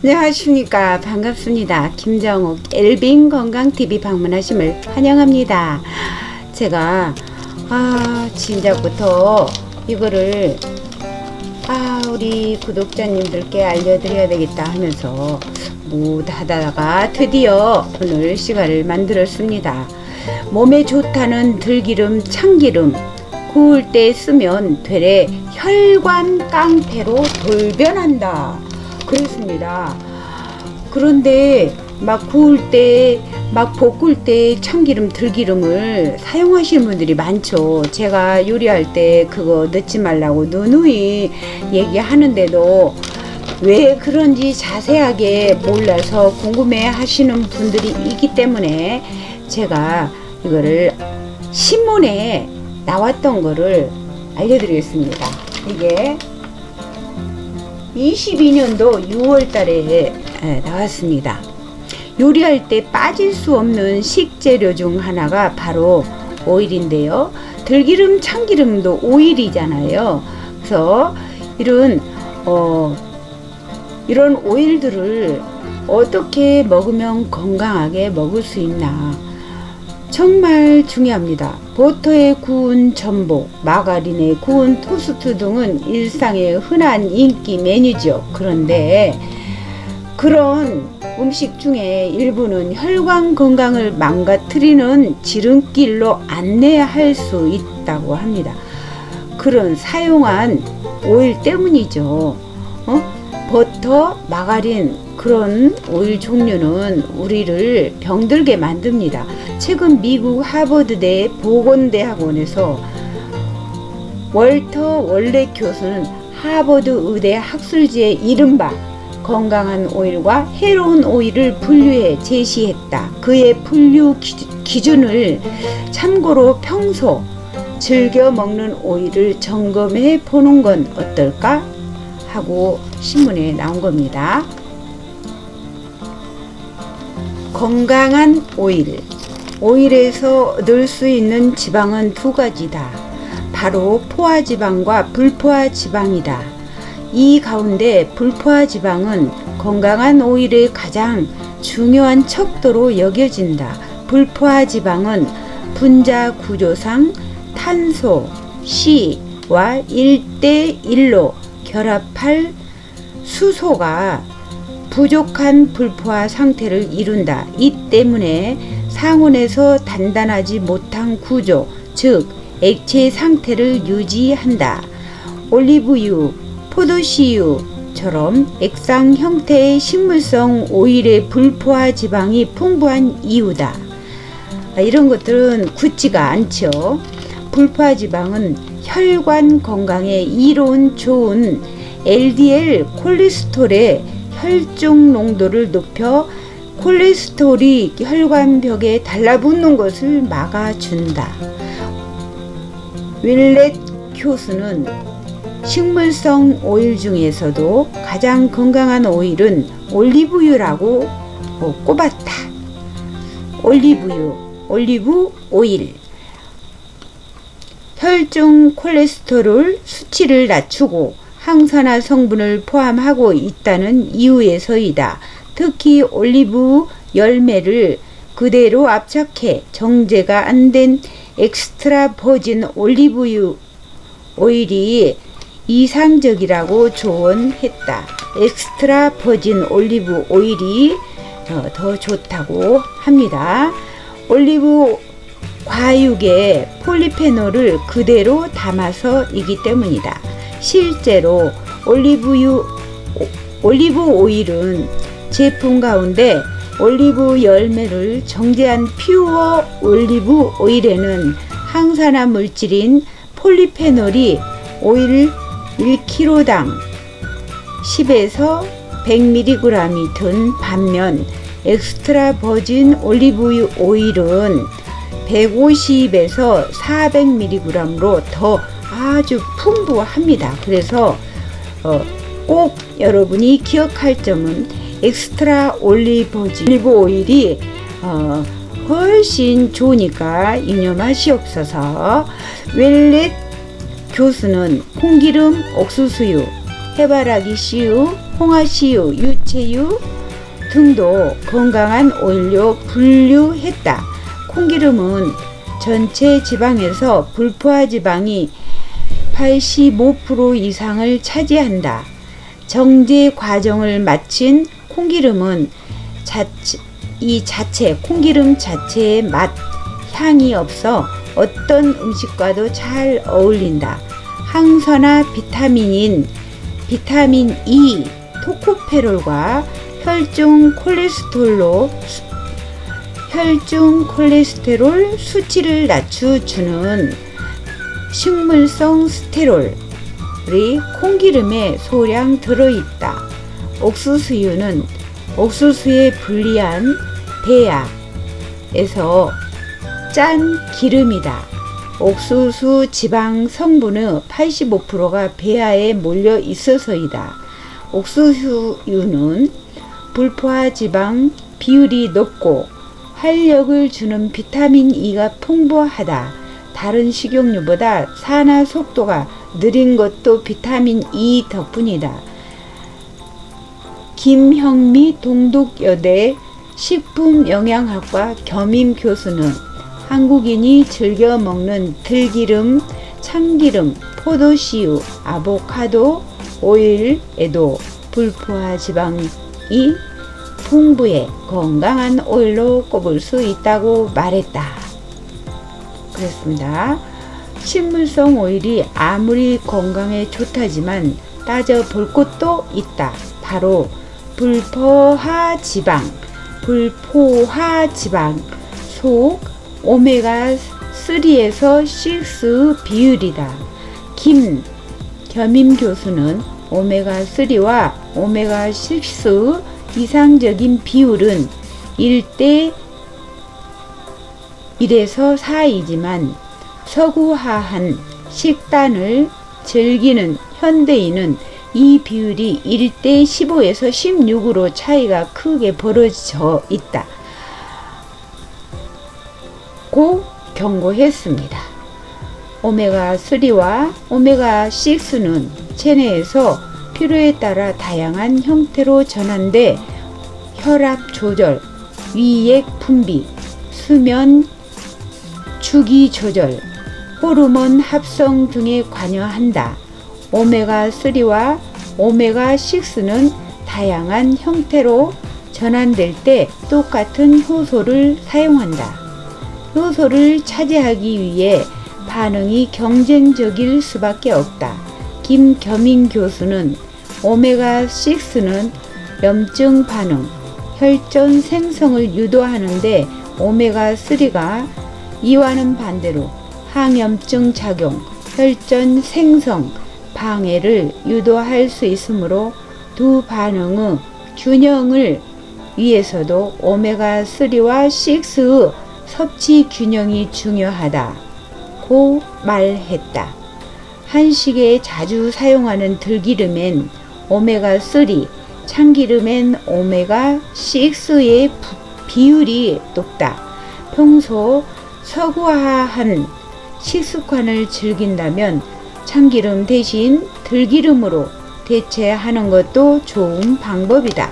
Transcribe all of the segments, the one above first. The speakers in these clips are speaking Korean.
안녕하십니까. 반갑습니다. 김정옥 엘빈 건강TV 방문하심을 환영합니다. 제가 진작부터 이거를 우리 구독자님들께 알려드려야 되겠다 하면서 못하다가 드디어 오늘 시간을 만들었습니다. 몸에 좋다는 들기름, 참기름 구울 때 쓰면 되레 혈관 깡패로 돌변한다 그랬습니다. 그런데 막 구울 때, 막 볶을 때 참기름, 들기름을 사용하시는 분들이 많죠. 제가 요리할 때 그거 넣지 말라고 누누이 얘기하는데도 왜 그런지 자세하게 몰라서 궁금해 하시는 분들이 있기 때문에 제가 이거를 신문에 나왔던 거를 알려드리겠습니다. 이게 22년도 6월 달에 나왔습니다. 요리할 때 빠질 수 없는 식재료 중 하나가 바로 오일인데요. 들기름, 참기름도 오일이잖아요. 그래서 이런 오일들을 어떻게 먹으면 건강하게 먹을 수 있나 정말 중요합니다. 버터에 구운 전복, 마가린에 구운 토스트 등은 일상의 흔한 인기 메뉴죠. 그런데 그런 음식 중에 일부는 혈관 건강을 망가뜨리는 지름길로 안내할 수 있다고 합니다. 그런 사용한 오일 때문이죠. 버터, 마가린 그런 오일 종류는 우리를 병들게 만듭니다. 최근 미국 하버드대 보건대학원에서 월터 월렛 교수는 하버드 의대 학술지에 이른바 건강한 오일과 해로운 오일을 분류해 제시했다. 그의 분류 기준을 참고로 평소 즐겨 먹는 오일을 점검해 보는 건 어떨까 하고 신문에 나온 겁니다. 건강한 오일. 오일에서 얻을 수 있는 지방은 두 가지다. 바로 포화지방과 불포화지방이다. 이 가운데 불포화지방은 건강한 오일의 가장 중요한 척도로 여겨진다. 불포화지방은 분자 구조상 탄소 C와 1대1로 결합할 수소가 부족한 불포화 상태를 이룬다. 이 때문에 상온에서 단단하지 못한 구조, 즉 액체 상태를 유지한다. 올리브유, 포도씨유처럼 액상 형태의 식물성 오일의 불포화 지방이 풍부한 이유다. 이런 것들은 굳지가 않죠. 불포화 지방은 혈관 건강에 이로운 좋은 LDL 콜레스테롤의 혈중 농도를 높여 콜레스테롤이 혈관벽에 달라붙는 것을 막아준다. 윌렛 교수는 식물성 오일 중에서도 가장 건강한 오일은 올리브유라고 꼽았다. 올리브유, 올리브 오일. 혈중 콜레스테롤 수치를 낮추고 항산화 성분을 포함하고 있다는 이유에서이다. 특히 올리브 열매를 그대로 압착해 정제가 안 된 엑스트라 버진 올리브유 오일이 이상적이라고 조언했다. 엑스트라 버진 올리브 오일이 더 좋다고 합니다. 올리브 과육에 폴리페놀을 그대로 담아서이기 때문이다. 실제로 올리브 오일은 제품 가운데 올리브 열매를 정제한 퓨어 올리브 오일에는 항산화 물질인 폴리페놀이 오일 1kg당 10에서 100mg이 든 반면 엑스트라 버진 올리브 오일은 150에서 400mg로 더 아주 풍부합니다. 그래서 꼭 여러분이 기억할 점은 엑스트라 올리브 오일이 훨씬 좋으니까 유념하시옵소서. 웰렛 교수는 콩기름, 옥수수유, 해바라기 씨유, 홍화씨유, 유채유 등도 건강한 오일로 분류했다. 콩기름은 전체 지방에서 불포화 지방이 85% 이상을 차지한다. 정제 과정을 마친 콩기름은 콩기름 자체의 맛, 향이 없어 어떤 음식과도 잘 어울린다. 항산화 비타민인 비타민 E, 토코페롤과 혈중 콜레스테롤 수치를 낮춰주는 식물성 스테롤이 콩기름에 소량 들어있다. 옥수수유는 옥수수에 불리한 베아에서 짠 기름이다. 옥수수 지방 성분의 85%가 베아에 몰려 있어서이다. 옥수수유는 불포화 지방 비율이 높고 활력을 주는 비타민 E가 풍부하다. 다른 식용유보다 산화 속도가 느린 것도 비타민 E 덕분이다. 김형미 동독여대 식품영양학과 겸임 교수는 한국인이 즐겨 먹는 들기름, 참기름, 포도씨유, 아보카도 오일에도 불포화 지방이 풍부해 건강한 오일로 꼽을 수 있다고 말했다. 그렇습니다. 식물성 오일이 아무리 건강에 좋다지만 따져볼 것도 있다. 바로 불포화 지방 속 오메가3에서 6 비율이다. 겸임 교수는 오메가3와 오메가6 이상적인 비율은 1대 1에서 4이지만 서구화한 식단을 즐기는 현대인은 이 비율이 1대 15에서 16으로 차이가 크게 벌어져 있다. 고 경고했습니다. 오메가3와 오메가6는 체내에서 필요에 따라 다양한 형태로 전환돼 혈압 조절, 위액 분비, 수면 주기 조절, 호르몬 합성 등에 관여한다. 오메가3와 오메가6는 다양한 형태로 전환될 때 똑같은 효소를 사용한다. 효소를 차지하기 위해 반응이 경쟁적일 수밖에 없다. 김겸인 교수는 오메가6는 염증 반응, 혈전 생성을 유도하는데 오메가3가 이와는 반대로 항염증 작용, 혈전 생성, 방해를 유도할 수 있으므로 두 반응의 균형을 위해서도 오메가3와 6의 섭취 균형이 중요하다고 말했다. 한식에 자주 사용하는 들기름엔 오메가3, 참기름엔 오메가6의 비율이 높다. 평소 서구화한 식습관을 즐긴다면 참기름 대신 들기름으로 대체하는 것도 좋은 방법이다.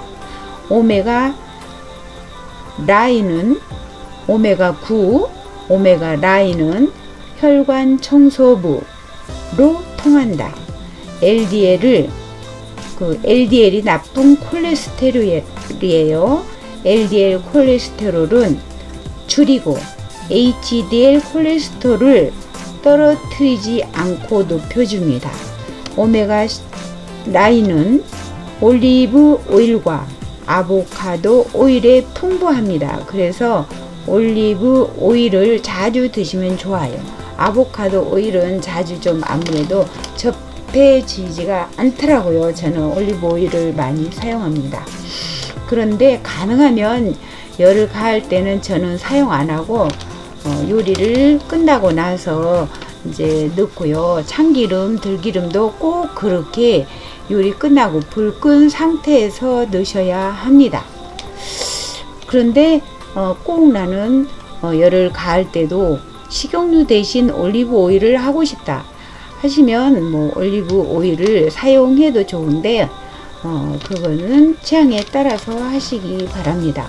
오메가9, 오메가9는 혈관 청소부로 통한다. LDL이 나쁜 콜레스테롤이에요. LDL 콜레스테롤은 줄이고 HDL 콜레스테롤을 떨어뜨리지 않고 높여줍니다. 오메가9는 올리브 오일과 아보카도 오일에 풍부합니다. 그래서 올리브 오일을 자주 드시면 좋아요. 아보카도 오일은 자주 좀 아무래도 접해지지가 않더라고요. 저는 올리브 오일을 많이 사용합니다. 그런데 가능하면 열을 가할 때는 저는 사용 안 하고 요리를 끝나고 나서 이제 넣고요. 참기름, 들기름도 꼭 그렇게 요리 끝나고 불 끈 상태에서 넣으셔야 합니다. 그런데 꼭 나는 열을 가할 때도 식용유 대신 올리브 오일을 하고 싶다 하시면 올리브 오일을 사용해도 좋은데 그거는 취향에 따라서 하시기 바랍니다.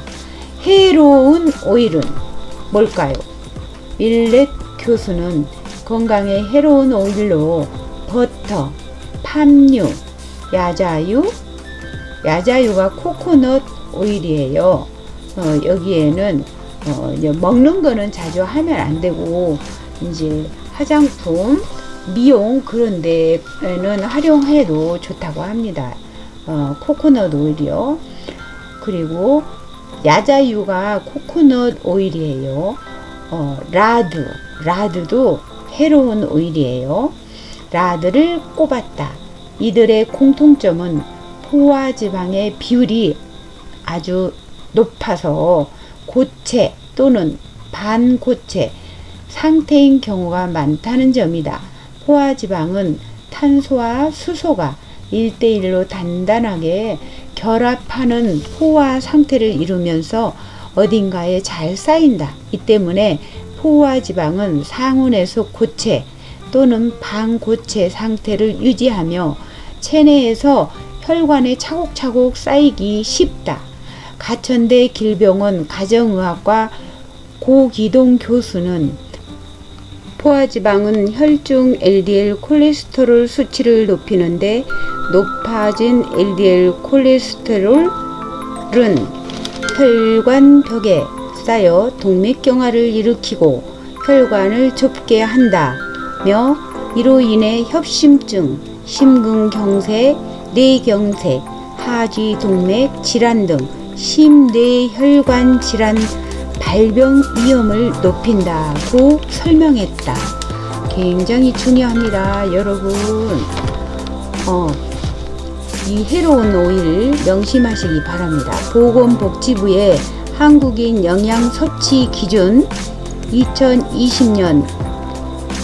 해로운 오일은 뭘까요? 밀렛 교수는 건강에 해로운 오일로 버터, 팜유, 야자유가 코코넛 오일이에요. 여기에는 먹는 거는 자주 하면 안 되고, 이제 화장품, 미용 그런 데에는 활용해도 좋다고 합니다. 코코넛 오일이요. 그리고 야자유가 코코넛 오일이에요. 라드도 해로운 오일이에요. 라드를 꼽았다. 이들의 공통점은 포화지방의 비율이 아주 높아서 고체 또는 반고체 상태인 경우가 많다는 점이다. 포화지방은 탄소와 수소가 1대1로 단단하게 결합하는 포화 상태를 이루면서 어딘가에 잘 쌓인다. 이 때문에 포화지방은 상온에서 고체 또는 반고체 상태를 유지하며 체내에서 혈관에 차곡차곡 쌓이기 쉽다. 가천대 길병원 가정의학과 고기동 교수는 포화지방은 혈중 LDL 콜레스테롤 수치를 높이는데 높아진 LDL 콜레스테롤은 혈관벽에 쌓여 동맥경화를 일으키고 혈관을 좁게 한다며 이로 인해 협심증, 심근경색, 뇌경색, 하지동맥 질환 등 심뇌혈관 질환 발병 위험을 높인다고 설명했다. 굉장히 중요합니다, 여러분. 이 해로운 오일 명심하시기 바랍니다. 보건복지부의 한국인 영양 섭취 기준 2020년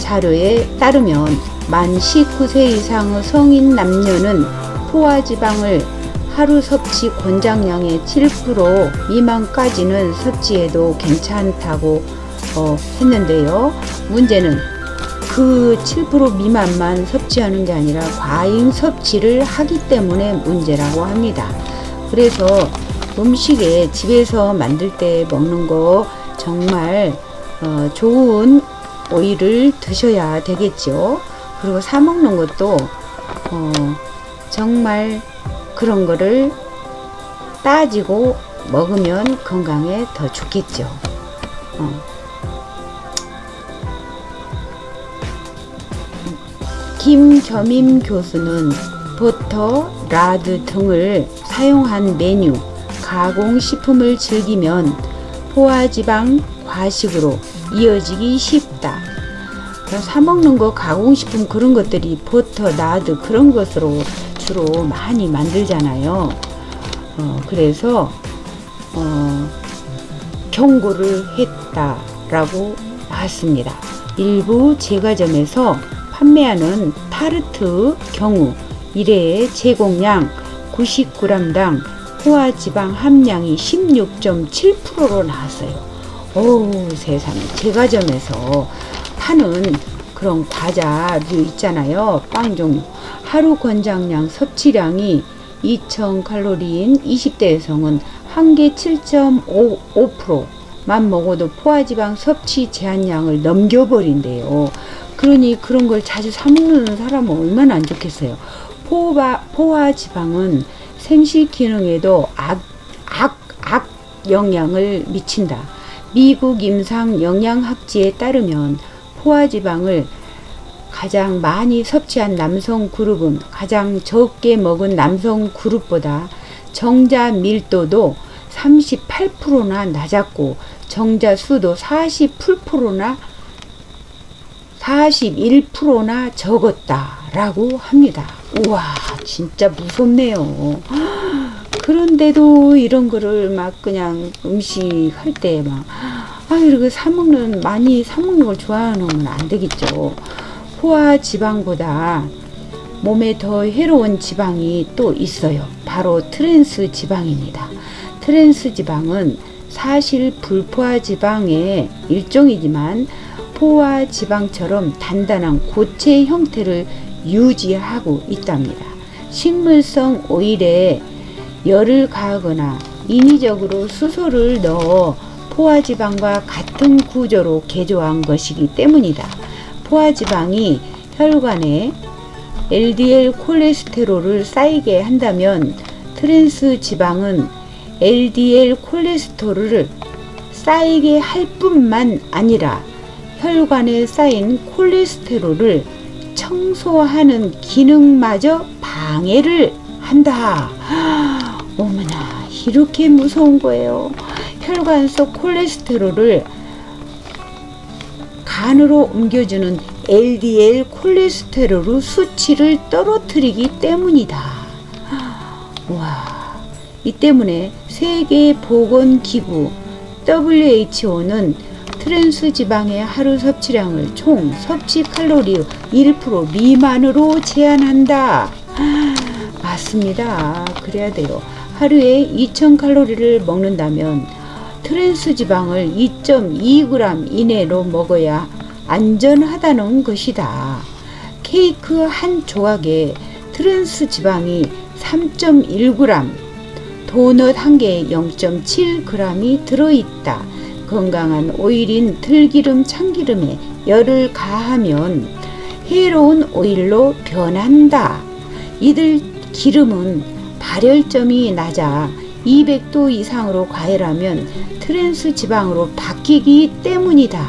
자료에 따르면 만 19세 이상의 성인 남녀는 포화지방을 하루 섭취 권장량의 7% 미만까지는 섭취해도 괜찮다고 했는데요. 문제는 그 7% 미만만 섭취하는 게 아니라 과잉 섭취를 하기 때문에 문제라고 합니다. 그래서 음식에 집에서 만들 때 먹는 거 정말 좋은 오일을 드셔야 되겠죠. 그리고 사 먹는 것도 정말 그런 거를 따지고 먹으면 건강에 더 좋겠죠. 김겸임 교수는 버터, 라드 등을 사용한 메뉴, 가공식품을 즐기면 포화지방 과식으로 이어지기 쉽다. 사먹는 거 가공식품 그런 것들이 버터, 라드 그런 것으로 주로 많이 만들잖아요. 그래서 경고를 했다라고 나왔습니다. 일부 제과점에서 판매하는 타르트 경우 1회의 제공량 90g당 포화지방 함량이 16.7%로 나왔어요. 오, 세상에. 제과점에서 파는 그런 과자류 있잖아요. 빵 종류. 하루 권장량 섭취량이 2000칼로리인 20대 여성은 한 개 7.5%만 먹어도 포화지방 섭취 제한량을 넘겨버린대요. 그러니 그런 걸 자주 사 먹는 사람은 얼마나 안 좋겠어요. 포화지방은 생식 기능에도 악 영향을 미친다. 미국 임상 영양학지에 따르면 포화지방을 가장 많이 섭취한 남성 그룹은 가장 적게 먹은 남성 그룹보다 정자 밀도도 38%나 낮았고 정자 수도 41%나 적었다라고 합니다. 우와, 진짜 무섭네요. 그런데도 이런 거를 막 그냥 음식 할 때 막 이렇게 많이 사먹는 걸 좋아하면 안 되겠죠. 포화 지방보다 몸에 더 해로운 지방이 또 있어요. 바로 트랜스 지방입니다. 트랜스 지방은 사실 불포화 지방의 일종이지만 포화 지방처럼 단단한 고체 형태를 유지하고 있답니다. 식물성 오일에 열을 가하거나 인위적으로 수소를 넣어 포화지방과 같은 구조로 개조한 것이기 때문이다. 포화지방이 혈관에 LDL 콜레스테롤을 쌓이게 한다면 트랜스 지방은 LDL 콜레스테롤을 쌓이게 할 뿐만 아니라 혈관에 쌓인 콜레스테롤을 청소하는 기능마저 방해를 한다. 어머나, 이렇게 무서운 거예요. 혈관 속 콜레스테롤을 간으로 옮겨주는 LDL 콜레스테롤 수치를 떨어뜨리기 때문이다. 와, 이 때문에 세계보건기구 WHO는 트랜스 지방의 하루 섭취량을 총 섭취 칼로리 1% 미만으로 제한한다. 맞습니다. 그래야 돼요. 하루에 2000칼로리를 먹는다면 트랜스 지방을 2.2g 이내로 먹어야 안전하다는 것이다. 케이크 한 조각에 트랜스 지방이 3.1g, 도넛 한 개에 0.7g이 들어있다. 건강한 오일인 들기름, 참기름에 열을 가하면 해로운 오일로 변한다. 이들 기름은 발열점이 낮아 200도 이상으로 과열하면 트랜스 지방으로 바뀌기 때문이다.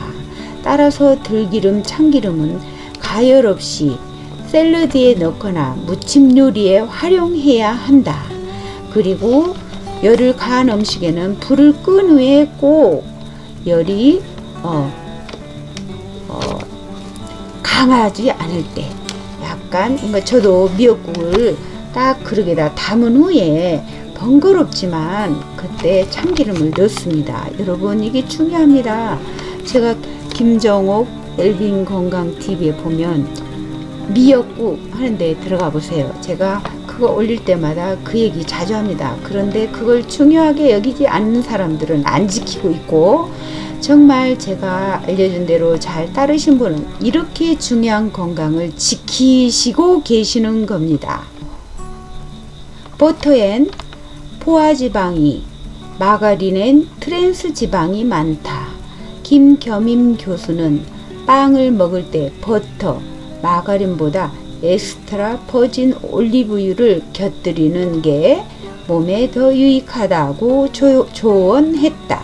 따라서 들기름, 참기름은 가열 없이 샐러드에 넣거나 무침 요리에 활용해야 한다. 그리고 열을 가한 음식에는 불을 끈 후에 꼭 열이 강하지 않을 때 약간 저도 미역국을 딱 그릇에다 담은 후에 번거롭지만 그때 참기름을 넣습니다. 여러분, 이게 중요합니다. 제가 김정옥 엘빈 건강 TV에 보면 미역국 하는데 들어가 보세요. 제가 그거 올릴 때마다 그 얘기 자주 합니다. 그런데 그걸 중요하게 여기지 않는 사람들은 안 지키고 있고, 정말 제가 알려준 대로 잘 따르신 분은 이렇게 중요한 건강을 지키시고 계시는 겁니다. 버터엔 포화지방이, 마가린엔 트랜스 지방이 많다. 김겸임 교수는 빵을 먹을 때 버터, 마가린보다 엑스트라 버진 올리브유를 곁들이는 게 몸에 더 유익하다고 조언했다.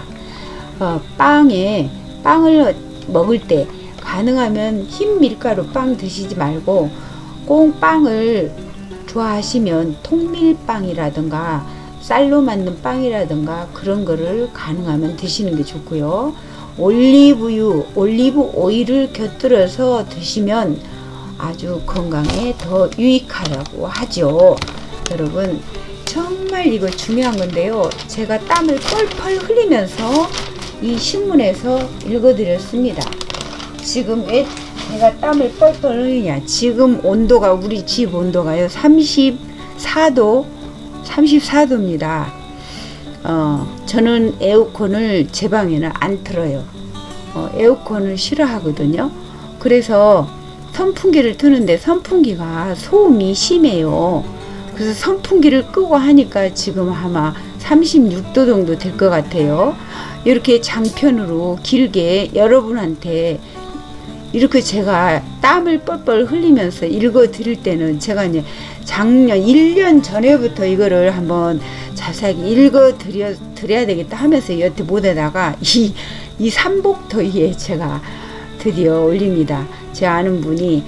빵을 먹을 때 가능하면 흰 밀가루 빵 드시지 말고 꼭 빵을 좋아하시면 통밀빵이라든가 쌀로 만든 빵이라든가 그런 거를 가능하면 드시는 게 좋고요. 올리브 오일을 곁들여서 드시면 아주 건강에 더 유익하다고 하죠. 여러분, 정말 이거 중요한 건데요. 제가 땀을 뻘뻘 흘리면서 이 신문에서 읽어드렸습니다. 지금 왜 제가 땀을 뻘뻘 흘리냐. 지금 온도가, 우리 집 온도가요 34도입니다. 저는 에어컨을 제 방에는 안 틀어요. 에어컨을 싫어하거든요. 그래서 선풍기를 트는데 선풍기가 소음이 심해요. 그래서 선풍기를 끄고 하니까 지금 아마 36도 정도 될 것 같아요. 이렇게 장편으로 길게 여러분한테 이렇게 제가 땀을 뻘뻘 흘리면서 읽어 드릴 때는 제가 이제 작년 1년 전에부터 이거를 한번 자세하게 읽어 드려야 되겠다 하면서 여태 못하다가 이 삼복더위에 제가 드디어 올립니다. 제 아는 분이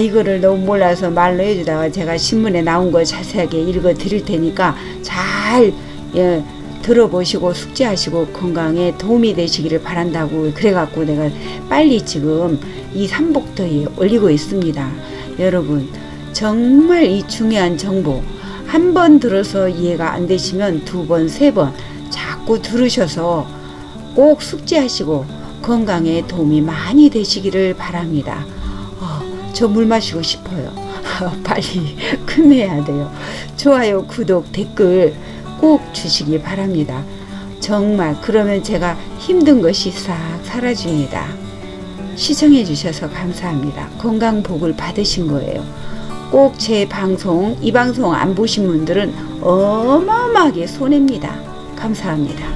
이거를 너무 몰라서 말로 해주다가 제가 신문에 나온 거 자세하게 읽어 드릴 테니까 잘 들어보시고 숙지하시고 건강에 도움이 되시기를 바란다고 그래갖고 내가 빨리 지금 이 삼복더위에 올리고 있습니다. 여러분, 정말 이 중요한 정보 한 번 들어서 이해가 안 되시면 두 번, 세 번 자꾸 들으셔서 꼭 숙지하시고 건강에 도움이 많이 되시기를 바랍니다. 저 물 마시고 싶어요. 빨리 끝내야 돼요. 좋아요, 구독, 댓글 꼭 주시기 바랍니다. 정말 그러면 제가 힘든 것이 싹 사라집니다. 시청해 주셔서 감사합니다. 건강 복을 받으신 거예요. 꼭 제 방송, 이 방송 안 보신 분들은 어마어마하게 손해입니다. 감사합니다.